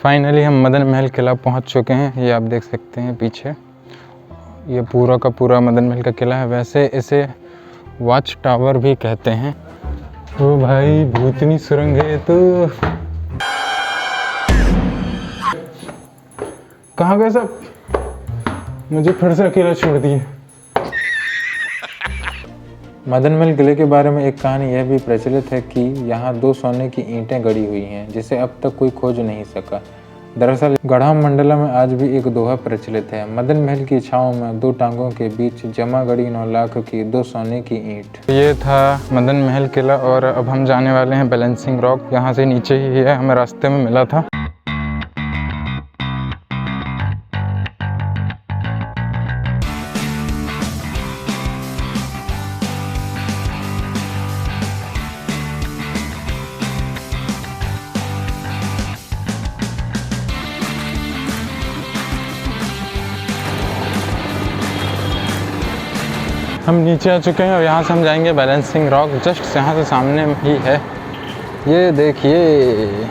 Finally हम मदन महल किला पहुंच चुके हैं। ये आप देख सकते हैं पीछे, ये पूरा का पूरा मदन महल का किला है। वैसे इसे वॉच टावर भी कहते हैं। ओ भाई भूतनी सुरंग है तो कहाँ गए सब? मुझे फिर से अकेला छोड़ दिए। मदन महल किले के बारे में एक कहानी यह भी प्रचलित है कि यहाँ 2 सोने की ईंटें गड़ी हुई हैं जिसे अब तक कोई खोज नहीं सका। दरअसल गढ़ा मंडला में आज भी एक दोहा प्रचलित है, मदन महल की छाँव में 2 टांगों के बीच जमा गड़ी 9 लाख की 2 सोने की ईंट। ये था मदन महल किला और अब हम जाने वाले हैं बैलेंसिंग रॉक। यहाँ से नीचे ही है, हमें रास्ते में मिला था। हम नीचे आ चुके हैं और यहाँ से हम जाएंगे बैलेंसिंग रॉक। जस्ट यहाँ से सामने ही है, ये देखिए।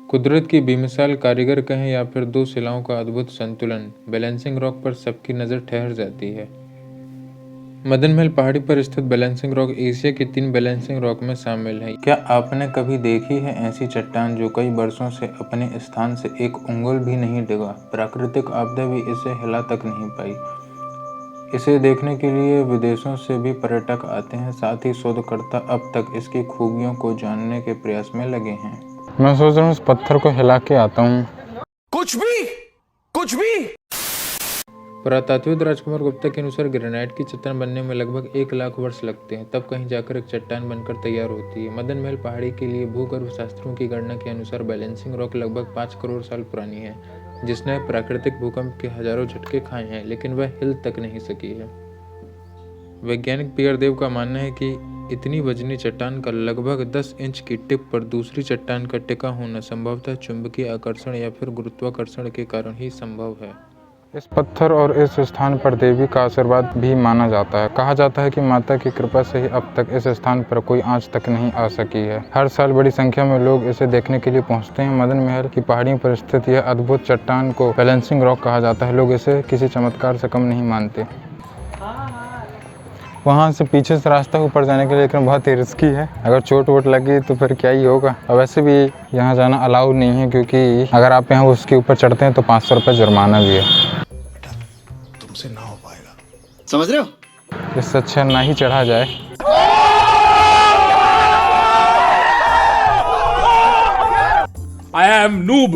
कुदरत की बेमिसाल कारीगर कहें या फिर 2 शिलाओं का अद्भुत संतुलन, बैलेंसिंग रॉक पर सबकी नज़र ठहर जाती है। मदन महल पहाड़ी पर स्थित बैलेंसिंग रॉक एशिया की 3 बैलेंसिंग रॉक में शामिल है। क्या आपने कभी देखी है ऐसी चट्टान जो कई वर्षों से अपने स्थान से एक उंगल भी नहीं डिगा? प्राकृतिक आपदा भी इसे हिला तक नहीं पाई। इसे देखने के लिए विदेशों से भी पर्यटक आते हैं, साथ ही शोधकर्ता अब तक इसकी खूबियों को जानने के प्रयास में लगे हैं। मैं सोच रहा हूँ इस पत्थर को हिला के आता हूँ। कुछ भी। पुरातात्विक राजकुमार गुप्ता के अनुसार ग्रेनाइट की चट्टान बनने में लगभग 1 लाख वर्ष लगते हैं, तब कहीं जाकर एक चट्टान बनकर तैयार होती है। मदन महल पहाड़ी के लिए भूगर्भ शास्त्रियों की गणना के अनुसार बैलेंसिंग रॉक लगभग 5 करोड़ साल पुरानी है, जिसने प्राकृतिक भूकंप के हजारों झटके खाए हैं, लेकिन वह हिल तक नहीं सकी है। वैज्ञानिक पियर देव का मानना है कि इतनी वजनी चट्टान का लगभग 10 इंच की टिप पर दूसरी चट्टान का टिका होना संभवतः चुंबकीय आकर्षण या फिर गुरुत्वाकर्षण के कारण ही संभव है। इस पत्थर और इस स्थान पर देवी का आशीर्वाद भी माना जाता है। कहा जाता है कि माता की कृपा से ही अब तक इस स्थान पर कोई आंच तक नहीं आ सकी है। हर साल बड़ी संख्या में लोग इसे देखने के लिए पहुंचते हैं। मदन महल की पहाड़ियों पर स्थित यह अद्भुत चट्टान को बैलेंसिंग रॉक कहा जाता है। लोग इसे किसी चमत्कार से कम नहीं मानते। वहाँ से पीछे से रास्ता ऊपर जाने के लिए, लेकिन बहुत ही रिस्की है। अगर चोट वोट लगी तो फिर क्या ही होगा। और वैसे भी यहाँ जाना अलाउ नहीं है, क्योंकि अगर आप यहाँ उसके ऊपर चढ़ते हैं तो 500 रुपये जुर्माना भी है। तुमसे ना हो पाएगा, समझ रहे हो? इससे अच्छा ना ही चढ़ा जाए। I am noob.